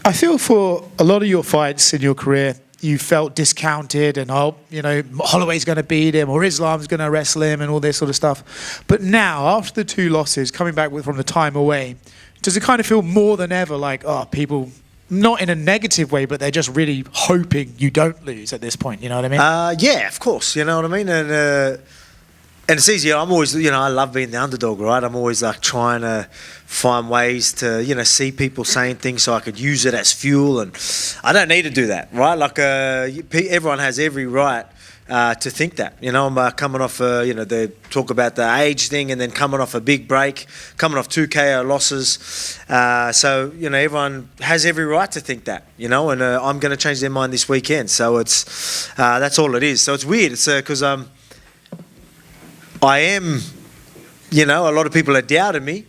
I feel for a lot of your fights in your career, you felt discounted and, Holloway's going to beat him or Islam's going to wrestle him and all this sort of stuff. But now, after the 2 losses, coming back from the time away, does it kind of feel more than ever like, people, not in a negative way, but they're just really hoping you don't lose at this point, you know what I mean? Yeah, of course, you know what I mean? And it's easy. I'm always, I love being the underdog, right? I'm always like trying to find ways to, see people saying things so I could use it as fuel. And I don't need to do that, right? Like everyone has every right to think that. I'm coming off, they talk about the age thing and then coming off a big break, coming off 2 KO losses. So, everyone has every right to think that, and I'm going to change their mind this weekend. So it's that's all it is. So it's weird. It's because I am, a lot of people have doubted me,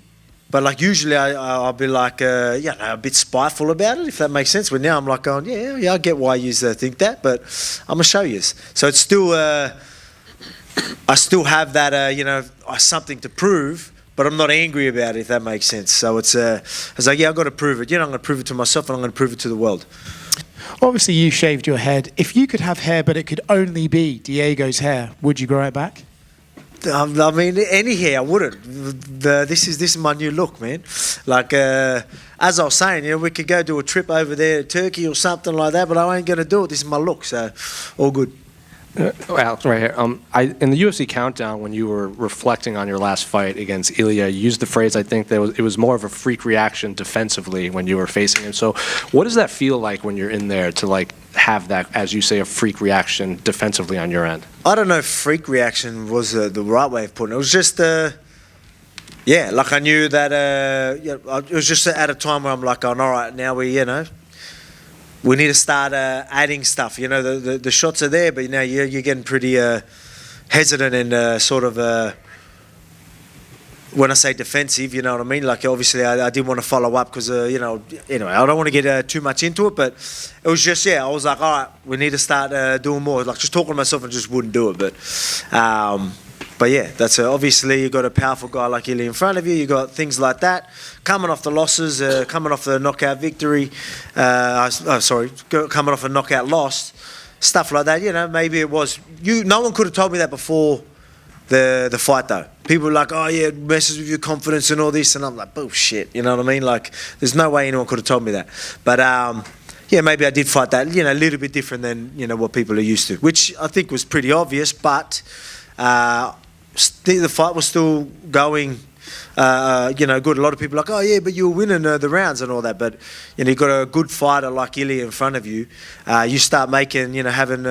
but like usually I'll be like, a bit spiteful about it, if that makes sense. But now I'm like going, yeah, I get why you think that, but I'm going to show you. So it's still, I still have that, something to prove, but I'm not angry about it, if that makes sense. So it's like, I've got to prove it. I'm going to prove it to myself and I'm going to prove it to the world. Obviously, you shaved your head. If you could have hair, but it could only be Diego's hair, would you grow it back? I mean, any hair, I wouldn't. This is my new look, man. Like, as I was saying, we could go do a trip over there to Turkey or something like that, but I ain't going to do it. This is my look, so all good. Alex, right here. In the UFC Countdown, when you were reflecting on your last fight against Ilia, you used the phrase, I think, that it was more of a freak reaction defensively when you were facing him. So what does that feel like when you're in there to, like, have that, as you say, a freak reaction defensively on your end? I don't know if freak reaction was the right way of putting it. It was just, like I knew that, it was just at a time where I'm like, all right, now we need to start adding stuff. The shots are there, but now you're getting pretty hesitant and sort of, when I say defensive, you know what I mean? Like, obviously, I didn't want to follow up because, anyway, I don't want to get too much into it, but it was just, I was like, all right, we need to start doing more. Like, just talking to myself and just wouldn't do it. But yeah, that's obviously you've got a powerful guy like Ilia in front of you. You've got things like that. Coming off the losses, coming off the knockout victory, coming off a knockout loss, stuff like that. Maybe it was, no one could have told me that before the fight though. People were like, it messes with your confidence and all this, and I'm like, bullshit, you know what I mean? Like, there's no way anyone could have told me that. But maybe I did fight that, a little bit different than, what people are used to, which I think was pretty obvious, but the fight was still going, good. A lot of people are like, but you were winning the rounds and all that. But, you've got a good fighter like Ilia in front of you. You start making, having,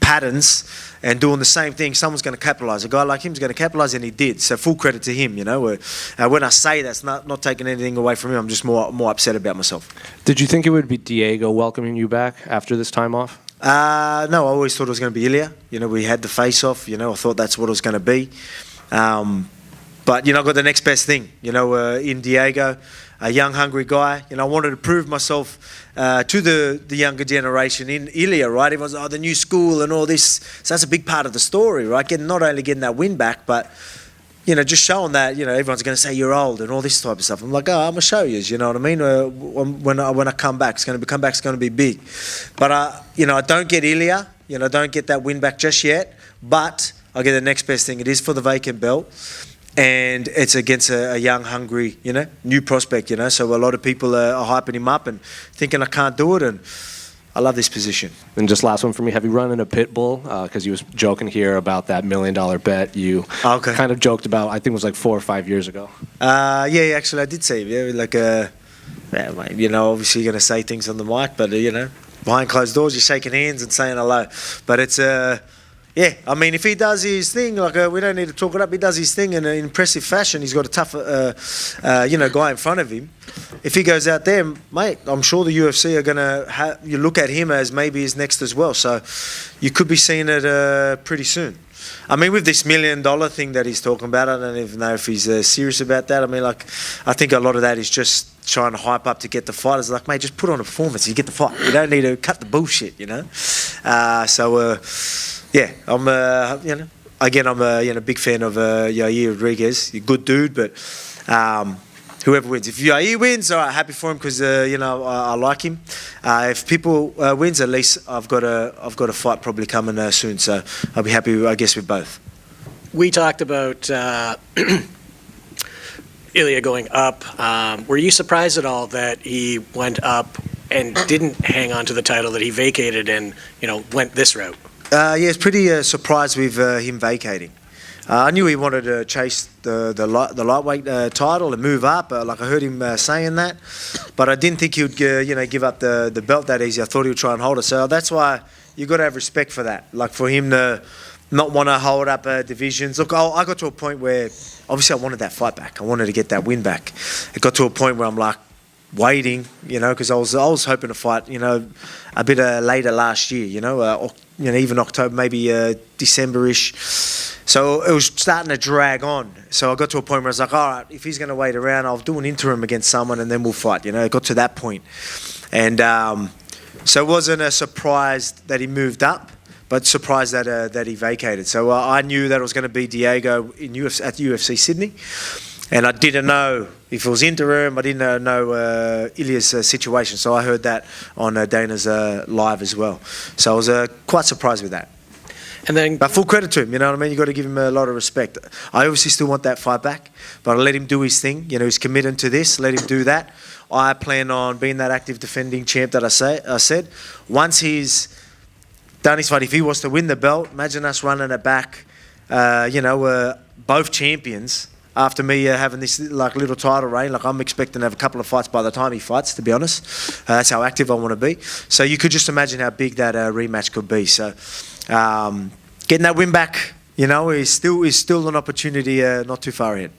patterns and doing the same thing, someone's going to capitalise. A guy like him is going to capitalise, and he did. So full credit to him, When I say that's not taking anything away from him, I'm just more upset about myself. Did you think it would be Diego welcoming you back after this time off? No, I always thought it was going to be Ilia. We had the face-off. I thought that's what it was going to be. But, I got the next best thing, in Diego, a young, hungry guy. I wanted to prove myself to the younger generation in Ilia, right? Everyone's, the new school and all this. So that's a big part of the story, right? Not only getting that win back, but, just showing that, everyone's going to say you're old and all this type of stuff. I'm like, I'm going to show you, you know what I mean? When I come back, it's going to be big. But, I don't get Ilia, don't get that win back just yet. But I get the next best thing. It is for the vacant belt. And it's against a young, hungry, new prospect, So a lot of people are hyping him up and thinking I can't do it. And I love this position. And just last one for me. Have you run in a pit bull? Because you was joking here about that $1 million bet you kind of joked about, I think it was like 4 or 5 years ago. Yeah, actually I did say it. Like, obviously you're going to say things on the mic, but, behind closed doors you're shaking hands and saying hello. But it's... I mean, if he does his thing, like we don't need to talk it up. He does his thing in an impressive fashion. He's got a tough, guy in front of him. If he goes out there, mate, I'm sure the UFC are going to you look at him as maybe his next as well. So you could be seeing it pretty soon. I mean, with this $1 million thing that he's talking about, I don't even know if he's serious about that. I mean, like, I think a lot of that is just trying to hype up to get the fighters. Like, mate, just put on a performance. You get the fight. You don't need to cut the bullshit, Yeah, I'm again I'm a big fan of Yair Rodriguez. He's a good dude, but Whoever wins. If UAE wins, all right, happy for him because I like him. If people wins, at least I've got a fight probably coming soon. So I'll be happy, I guess, with both. We talked about Ilia going up. Were you surprised at all that he went up and didn't hang on to the title, that he vacated and went this route? Yeah, I was pretty surprised with him vacating. I knew he wanted to chase the lightweight title and move up. Like I heard him saying that, but I didn't think he would give up the belt that easy. I thought he would try and hold it. So that's why you got to have respect for that. Like for him to not want to hold up divisions. Look, I got to a point where obviously I wanted that fight back. I wanted to get that win back. It got to a point where I'm like waiting, because I was hoping to fight, a bit later last year, even October, maybe December-ish. So it was starting to drag on. So I got to a point where I was like, all right, if he's going to wait around, I'll do an interim against someone and then we'll fight. It got to that point. And so it wasn't a surprise that he moved up, but surprised that he vacated. So I knew that it was going to be Diego at UFC Sydney. And I didn't know if it was interim. I didn't know Ilia's situation. So I heard that on Dana's live as well. So I was quite surprised with that. And then, but full credit to him, you know what I mean? You got to give him a lot of respect. I obviously still want that fight back, but I let him do his thing. He's committed to this. Let him do that. I plan on being that active defending champ that I said. Once he's done his fight, if he was to win the belt, imagine us running it back. Both champions. After me having this little title reign, I'm expecting to have a couple of fights by the time he fights, to be honest. That's how active I want to be. So you could just imagine how big that rematch could be. So getting that win back, is still an opportunity not too far ahead.